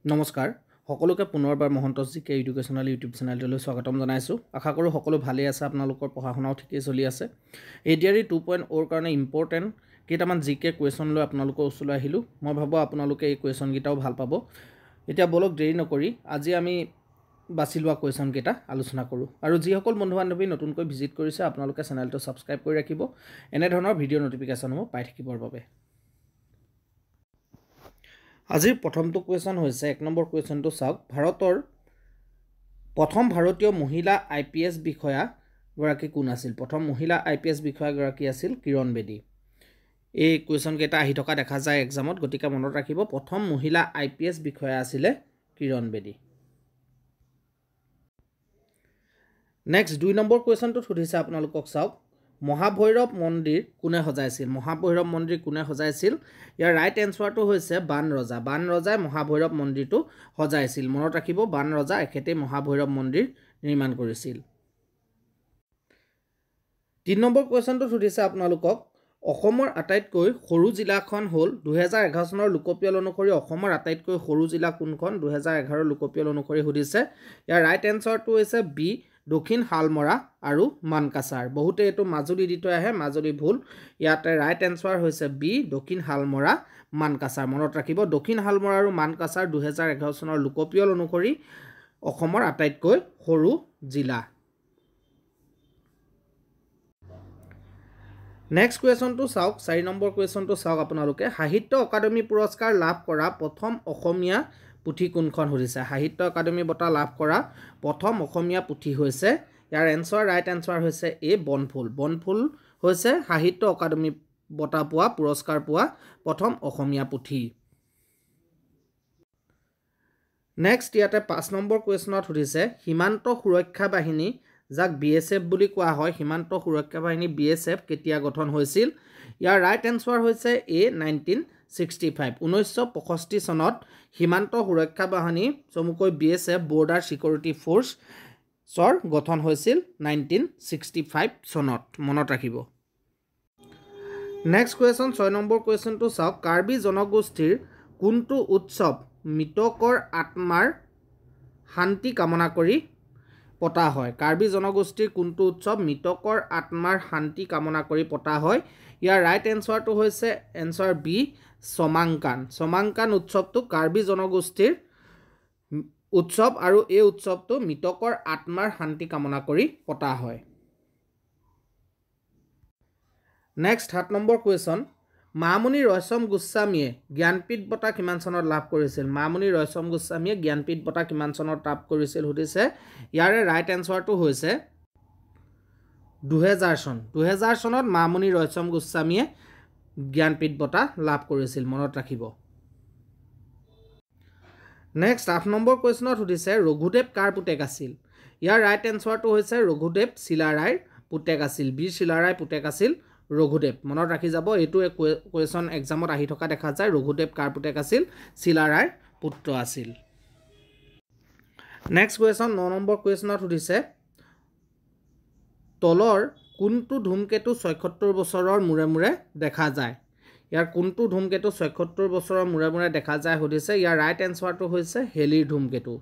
নমস্কাৰ সকলোকে পুনৰবাৰ মহন্তস জিকে এডুকেশ্যনেল ইউটিউব চেনেলটোলৈ স্বাগতম জনাইছোঁ। আশা কৰোঁ সকলো ভালেই আছে, আপোনালোকৰ পঢ়া শুনাও ঠিকেই চলি আছে। এডিআৰই 2.0 কাৰণে ইম্পৰ্টেণ্ট কেইটামান জিকে কুৱেশ্যন লৈ আপোনালোকৰ ওচৰলৈ আহিলোঁ। মই ভাবোঁ আপোনালোকে এই কুৱেশ্যনকেইটাও ভাল পাব। এতিয়া বলক দেৰি নকৰি আজি আমি বাছি লোৱা কুৱেশ্যনকেইটা আলোচনা কৰোঁ। আৰু যিসকল বন্ধু বান্ধৱী নতুনকৈ ভিজিট কৰিছে আপোনালোকে চেনেলটো ছাবস্ক্ৰাইব কৰি ৰাখিব এনেধৰণৰ ভিডিঅ' নটিফিকেশ্যনসমূহ পাই থাকিবৰ বাবে। আজিৰ প্ৰথমটো কুৱেশ্যন হৈছে 1 নম্বৰ কুৱেশ্যনটো চাওক। ভাৰতৰ প্ৰথম ভাৰতীয় মহিলা IPS বিষয়াগৰাকী কোন আছিল? প্ৰথম মহিলা IPS বিষয়াগৰাকী আছিল কিৰণ বেদী। এই কুৱেশ্যনকেইটা আহি থকা দেখা যায় এক্সামত, গতিকে মনত ৰাখিব প্ৰথম মহিলা IPS বিষয়া আছিলে কিৰণ বেদী। নেক্সট 2 নম্বৰ কুৱেশ্যনটোত সুধিছে আপোনালোকক চাওক। মহাভৈৰৱ মন্দিৰ কোনে সজাইছিল? মহাভৈৰৱ মন্দিৰ কোনে সজাইছিল? ইয়াৰ ৰাইট এনচাৰটো হৈছে বান ৰজা। বান ৰজাই মহাভৈৰৱ মন্দিৰটো সজাইছিল। মনত ৰাখিব বান ৰজা এখেতে মহাভৈৰৱ মন্দিৰ নিৰ্মাণ কৰিছিল। 3 নম্বৰ কুৱেশ্যনটোত সুধিছে আপোনালোকক অসমৰ আটাইতকৈ সৰু জিলাখন হ'ল 2011 চনৰ লোকপিয়ল অনুসৰি অসমৰ আটাইতকৈ সৰু জিলা কোনখন? 2011 লোকপিয়ল অনুসৰি সুধিছে। ইয়াৰ ৰাইট এনচাৰটো হৈছে বি দক্ষিণ শালমৰা আৰু মানকাছাৰ। বহুতে এইটো মাজুলী দি থৈ আহে, মাজুলী ভুল। ইয়াতে ৰাইট এনচাৰ হৈছে বি দক্ষিণ শালমৰা মানকাছাৰ। মনত ৰাখিব দক্ষিণ শালমৰা আৰু মানকাছাৰ 2011 চনৰ লোকপিয়ল অনুসৰি অসমৰ আটাইতকৈ সৰু জিলা। নেক্সট কুৱেশ্যনটো চাওক, 4 নম্বৰ কুৱেশ্যনটো চাওক আপোনালোকে। সাহিত্য অকাডেমী পুৰস্কাৰ লাভ কৰা প্ৰথম অসমীয়া পুথি কোনখন সুধিছে? সাহিত্য অকাডেমী বঁটা লাভ কৰা প্ৰথম অসমীয়া পুথি হৈছে, ইয়াৰ এনচাৰ ৰাইট এনচাৰ হৈছে এ বনফুল। বনফুল হৈছে সাহিত্য অকাডেমী বঁটা পোৱা পুৰস্কাৰ পোৱা প্ৰথম অসমীয়া পুথি। নেক্সট ইয়াতে 5 নম্বৰ কুৱেশ্যনত সুধিছে সীমান্ত সুৰক্ষা বাহিনী যাক BSF বুলি কোৱা হয়, সীমান্ত সুৰক্ষা বাহিনী BSF কেতিয়া গঠন হৈছিল? ইয়াৰ ৰাইট এনচাৰ হৈছে এ 1965। 1965 চনত সীমান্ত সুৰক্ষা বাহিনী চমুকৈ BSF বৰ্ডাৰ চিকিউৰিটি ফ'ৰ্চৰ গঠন হৈছিল 1965 চনত। মনত ৰাখিব। নেক্সট কুৱেশ্যন 6 নম্বৰ কুৱেশ্যনটো চাওক। কাৰ্বি জনগোষ্ঠীৰ কোনটো উৎসৱ মৃতকৰ আত্মাৰ শান্তি কামনা কৰি পতা হয়? কাৰ্বি জনগোষ্ঠীৰ কোনটো উৎসৱ মৃতকৰ আত্মাৰ শান্তি কামনা কৰি পতা হয়? ইয়াৰ ৰাইট এনচাৰটো হৈছে এনচাৰ বি চমাংকান। চমাংকান উৎসৱটো কাৰ্বি জনগোষ্ঠীৰ উৎসৱ আৰু এই উৎসৱটো মৃতকৰ আত্মাৰ শান্তি কামনা কৰি পতা হয়। Next 7 number question. Mamoni Raisom গোস্বামীয়ে জ্ঞানপীঠ বঁটা কিমান চনত লাভ কৰিছিল? মামণি ৰয়ছম গোস্বামীয়ে জ্ঞানপীঠ বঁটা কিমান চনত লাভ কৰিছিল সুধিছে। ইয়াৰে ৰাইট এনচাৰটো হৈছে 2000 চন। 2000 চনত মামণি ৰয়ছম গোস্বামীয়ে জ্ঞানপীঠ বঁটা লাভ কৰিছিল। মনত ৰাখিব। নেক্সট 8 নম্বৰ কুৱেশ্যনত সুধিছে ৰঘুদেৱ কাৰ পুতেক আছিল? ইয়াৰ ৰাইট এনচাৰটো হৈছে ৰঘুদেৱ চিলাৰায়ৰ পুতেক আছিল। বীৰ চিলাৰায় পুতেক আছিল ৰঘুদেৱ। মনত ৰাখি যাব, এইটো কুৱেশ্যন এক্সামত আহি থকা দেখা যায়। ৰঘুদেৱ কাৰ পুতেক আছিল? চিলাৰায়ৰ পুত্ৰ আছিল। নেক্সট কুৱেশ্যন 9 নম্বৰ কুৱেশ্যনত সুধিছে তলৰ কোনটো ধূমকেতু 76 বছৰৰ মূৰে মূৰে দেখা যায়? ইয়াৰ কোনটো ধূমকেতু 76 বছৰৰ মূৰে মূৰে দেখা যায় সুধিছে। ইয়াৰ ৰাইট এনচাৰটো হৈছে হেলিৰ ধূমকেতু।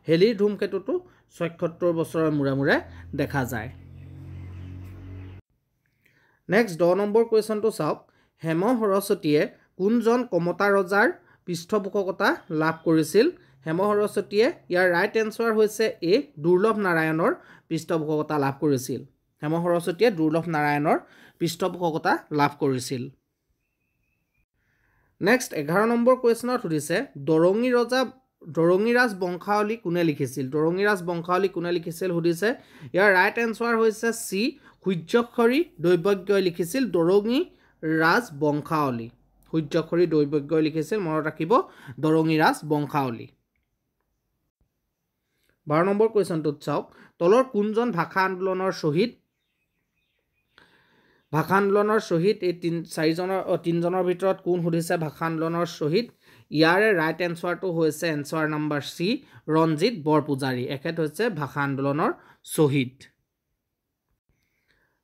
হেলিৰ ধূমকেতুটো 76 বছৰৰ মূৰে মূৰে দেখা যায়। নেক্সট 10 নম্বৰ কুৱেশ্যনটো চাওক। হেম সৰস্বতীয়ে কোনজন কমতা ৰজাৰ পৃষ্ঠপোষকতা লাভ কৰিছিল? হেম সৰস্বতীয়ে ইয়াৰ ৰাইট এনচাৰ হৈছে এ দুৰ্লভ নাৰায়ণৰ পৃষ্ঠপোষকতা লাভ কৰিছিল। হেম সৰস্বতীয়ে দুৰ্লভ নাৰায়ণৰ পৃষ্ঠপোষকতা লাভ কৰিছিল। নেক্সট 11 নম্বৰ কুৱেশ্যনত সুধিছে দৰঙীৰাজ বংশাৱলী কোনে লিখিছিল? দৰঙীৰাজ বংশাৱলী কোনে লিখিছিল সুধিছে। ইয়াৰ ৰাইট এনচাৰ হৈছে চি সূৰ্যশ্বৰী দৈৱজ্ঞই লিখিছিল দৰঙীৰাজ বংশাৱলী। সূৰ্যশ্বৰী দৈৱজ্ঞই লিখিছিল। মনত ৰাখিব দৰঙীৰাজ বংশাৱলী। 12 নম্বৰ কুৱেশ্যনটোত চাওক। তলৰ কোনজন ভাষা আন্দোলনৰ শ্বহীদ? ভাষা আন্দোলনৰ শ্বহীদ এই তিনিজনৰ ভিতৰত কোন সুধিছে ভাষা আন্দোলনৰ শ্বহীদ? ইয়াৰে ৰাইট এনচাৰটো হৈছে answer number C Ranjit Borpujari. এখেত হৈছে ভাষা আন্দোলনৰ শ্বহীদ।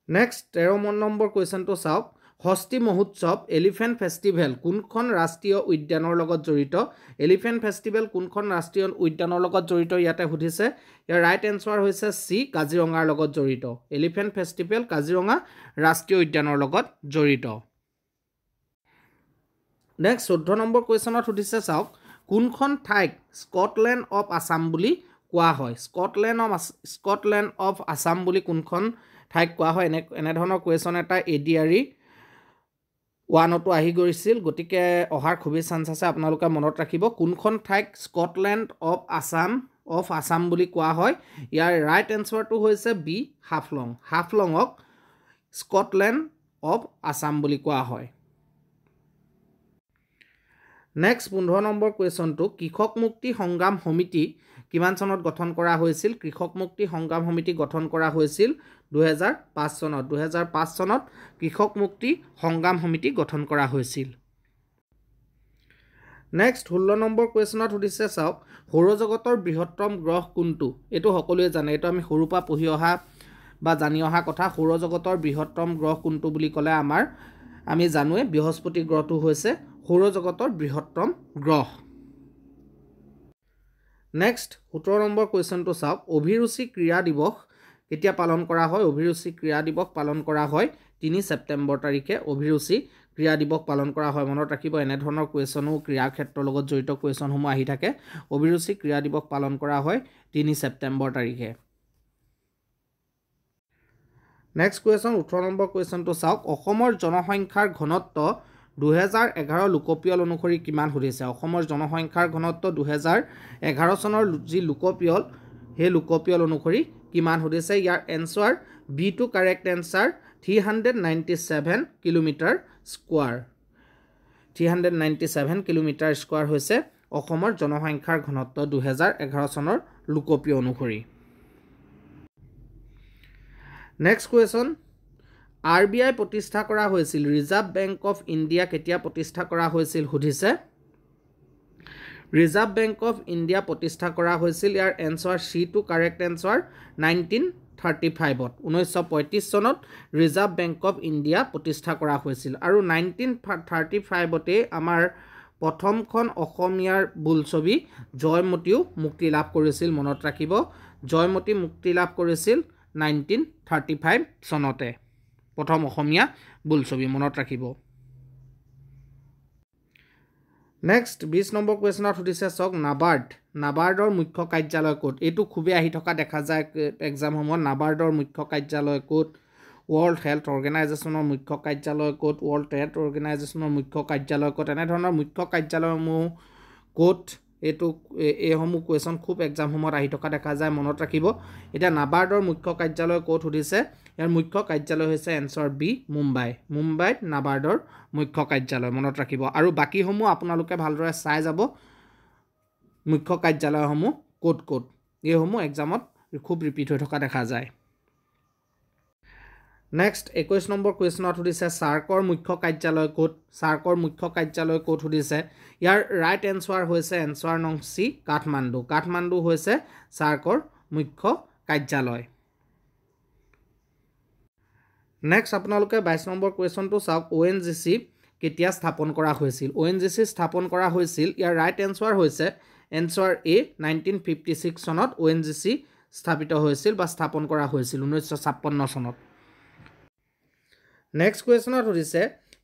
নেক্সট 13 নম্বৰ কুৱেশ্যনটো চাওক। হস্তি মহোৎসৱ এলিফেণ্ট ফেষ্টিভেল কোনখন ৰাষ্ট্ৰীয় উদ্যানৰ লগত জড়িত এলিফেণ্ট ফেষ্টিভেল কোনখন ৰাষ্ট্ৰীয় উদ্যানৰ লগত জড়িত ইয়াতে সুধিছে ইয়াৰ ৰাইট এনসাৰ হৈছে সি কাজিৰঙাৰ লগত জড়িত এলিফেণ্ট ফেষ্টিভেল কাজিৰঙা ৰাষ্ট্ৰীয় উদ্যানৰ লগত জড়িত নেক্সট 14 নম্বৰ কোৱেশ্যনত সুধিছে চাওক কোনখন ঠাইক স্কটলেণ্ড অফ আসাম বুলি কোৱা হয় স্কটলেণ্ড অফ আসাম বুলি কোনখন ঠাইক কোৱা হয় এনে ধৰণৰ কোৱেশ্যন এটা এডিআৰই 1তো আহি গৈছিল গতিকে অহাৰ খুবেই চান্স আছে আপোনালোকে মনত ৰাখিব কোনখন ঠাইক স্কটলেণ্ড অফ আসাম বুলি কোৱা হয় ইয়াৰ ৰাইট এনসাৰটো হৈছে বি হাফলঙক স্কটলেণ্ড অফ আসাম বুলি কোৱা হয় নেক্সট 15 নম্বৰ কুৱেশ্যনটো কৃষক মুক্তি সংগ্ৰাম সমিতি কিমান চনত গঠন কৰা হৈছিল কৃষক মুক্তি সংগ্ৰাম সমিতি গঠন কৰা হৈছিল 2005 চনত কৃষক মুক্তি সংগ্ৰাম সমিতি গঠন কৰা হৈছিল নেক্সট 16 নম্বৰ কুৱেশ্যনত সুধিছে চাওক সৌৰজগতৰ বৃহত্তম গ্ৰহ কোনটো এইটো সকলোৱে জানে এইটো আমি সৰুৰ পৰা পঢ়ি অহা বা জানি অহা কথা সৌৰজগতৰ বৃহত্তম গ্ৰহ কোনটো বুলি ক'লে আমি জানোৱে বৃহস্পতি গ্ৰহটো হৈছে সৌৰজগতৰ বৃহত্তম গ্ৰহ নেক্সট 17 নম্বৰ কুৱেশ্যনটো চাওক অভিৰুচি ক্ৰীড়া দিৱস কেতিয়া পালন কৰা হয় অভিৰুচি ক্ৰীড়া দিৱস পালন কৰা হয় 3 ছেপ্টেম্বৰ তাৰিখে অভিৰুচি ক্ৰীড়া দিৱস পালন কৰা হয় মনত ৰাখিব এনে ধৰণৰ কুৱেশ্যনো ক্ৰীড়াৰ ক্ষেত্ৰৰ লগত জড়িত কুৱেশ্যনসমূহ আহি থাকে অভিৰুচি ক্ৰীড়া দিৱস পালন কৰা হয় 3 ছেপ্টেম্বৰ তাৰিখে নেক্সট কুৱেশ্যন 18 নম্বৰ কুৱেশ্যনটো চাওক অসমৰ জনসংখ্যাৰ ঘনত্ব 2011 লোকপিয়ল অনুসৰি কিমান সুধিছে অসমৰ জনসংখ্যাৰ ঘনত্ব 2011 চনৰ যি লোকপিয়ল সেই লোকপিয়ল অনুসৰি কিমান সুধিছে ইয়াৰ answer B to correct answer 397 kilometre square 397 kilometre square হৈছে অসমৰ জনসংখ্যাৰ ঘনত্ব 2011 চনৰ লোকপিয়ল অনুসৰি নেক্সট কুৱেশ্যন RBI প্ৰতিষ্ঠা কৰা হৈছিল ৰিজাৰ্ভ বেংক অফ ইণ্ডিয়া কেতিয়া প্ৰতিষ্ঠা কৰা হৈছিল সুধিছে ৰিজাৰ্ভ বেংক অফ ইণ্ডিয়া প্ৰতিষ্ঠা কৰা হৈছিল ইয়াৰ এনসাৰ সি টু কাৰেক্ট এনসাৰ 1935 1935 চনত ৰিজাৰ্ভ বেংক অফ ইণ্ডিয়া প্ৰতিষ্ঠা কৰা হৈছিল আৰু 1935 আমাৰ প্ৰথমখন অসমীয়াৰ বোলছবি জয়মতীও মুক্তি লাভ কৰিছিল মনত ৰাখিব জয়মতী মুক্তি লাভ কৰিছিল 1935 চনতে প্ৰথম অসমীয়া বোলছবি মনত ৰাখিব নেক্সট 20 নম্বৰ কুৱেশ্যনত সুধিছে চাওক নাবাৰ্ডৰ মুখ্য কাৰ্যালয় ক'ত এইটো খুবেই আহি থকা দেখা যায় এক্সামসমূহত নাবাৰ্ডৰ মুখ্য কাৰ্যালয় ক'ত ৱৰ্ল্ড হেল্থ অৰ্গেনাইজেশ্যনৰ মুখ্য কাৰ্যালয় ক'ত ৱৰ্ল্ড ট্ৰেড অৰ্গেনাইজেশ্যনৰ মুখ্য কাৰ্যালয় ক'ত এনেধৰণৰ মুখ্য কাৰ্যালয়সমূহ ক'ত এইসমূহ কুৱেশ্যন খুব এক্সামসমূহত আহি থকা দেখা যায় মনত ৰাখিব এতিয়া নাবাৰ্ডৰ মুখ্য কাৰ্যালয় ক'ত সুধিছে ইয়াৰ মুখ্য কাৰ্যালয় হৈছে এনসাৰ বি মুম্বাইত নাবাৰ্ডৰ মুখ্য কাৰ্যালয় মনত ৰাখিব আৰু বাকিসমূহ আপোনালোকে ভালদৰে চাই যাব মুখ্য কাৰ্যালয়সমূহ ক'ত এইসমূহ এক্সামত খুব ৰিপিট হৈ থকা দেখা যায় নেক্সট 21 নম্বৰ কুৱেশ্যনত সুধিছে সাৰ্কৰ মুখ্য কাৰ্যালয় ক'ত সুধিছে ইয়াৰ ৰাইট এনসাৰ হৈছে এনসাৰ নং সি কাঠমাণ্ডু হৈছে সাৰ্কৰ মুখ্য কাৰ্যালয় নেক্সট আপোনালোকে 22 নম্বৰ কুৱেশ্যনটো চাওক ONGC কেতিয়া স্থাপন কৰা হৈছিল ONGC স্থাপন কৰা হৈছিল ইয়াৰ ৰাইট এনসাৰ হৈছে এনসাৰ এ 1956 চনত ONGC স্থাপিত হৈছিল বা স্থাপন কৰা হৈছিল 1956 চনত নেক্সট কুৱেশ্যনত সুধিছে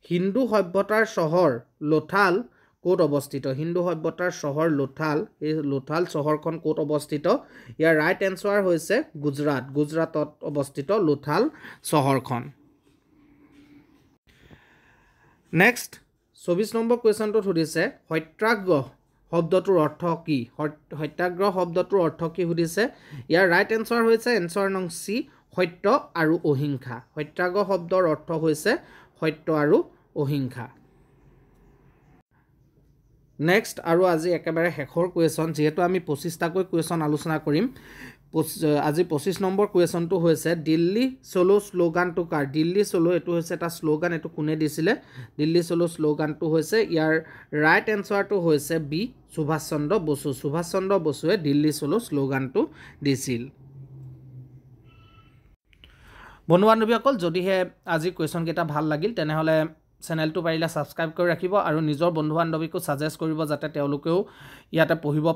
হিন্দু সভ্যতাৰ চহৰ লোথাল ক'ত অৱস্থিত হিন্দু সভ্যতাৰ চহৰ লোথাল এই লোথাল চহৰখন ক'ত অৱস্থিত ইয়াৰ ৰাইট এনসাৰ হৈছে গুজৰাটত অৱস্থিত লোথাল চহৰখন নেক্সট 24 নম্বৰ কুৱেশ্যনটো সুধিছে সত্যাগ্ৰহ শব্দটোৰ অৰ্থ কি সত্যাগ্ৰহ শব্দটোৰ অৰ্থ কি সুধিছে ইয়াৰ ৰাইট এনসাৰ হৈছে এনসাৰ নং সি সত্য আৰু অহিংসা সত্যাগ্ৰহ শব্দৰ অৰ্থ হৈছে সত্য আৰু অহিংসা নেক্সট আৰু আজি একেবাৰে শেষৰ কুৱেশ্যন যেহেতু আমি 25টাকৈ কুৱেশ্যন আলোচনা কৰিম আজি 25 নম্বৰ কুৱেশ্যনটো হৈছে দিল্লী চলো শ্লোগানটো কাৰ দিল্লী চলো এইটো হৈছে এটা শ্লোগান এইটো কোনে দিছিলে দিল্লী চলো শ্লোগানটো হৈছে ইয়াৰ ৰাইট এনসাৰটো হৈছে বি সুভাষ চন্দ্ৰ বসুৱে দিল্লী চলো শ্লোগানটো দিছিল বন্ধু বান্ধৱীসকল যদিহে আজি কুৱেশ্যনকেইটা ভাল লাগিল তেনেহ'লে চেনেলটো পাৰিলে ছাবস্ক্ৰাইব কৰি ৰাখিব আৰু নিজৰ বন্ধু বান্ধৱীকো ছাজেষ্ট কৰিব যাতে তেওঁলোকেও ইয়াতে পঢ়িব পাৰে।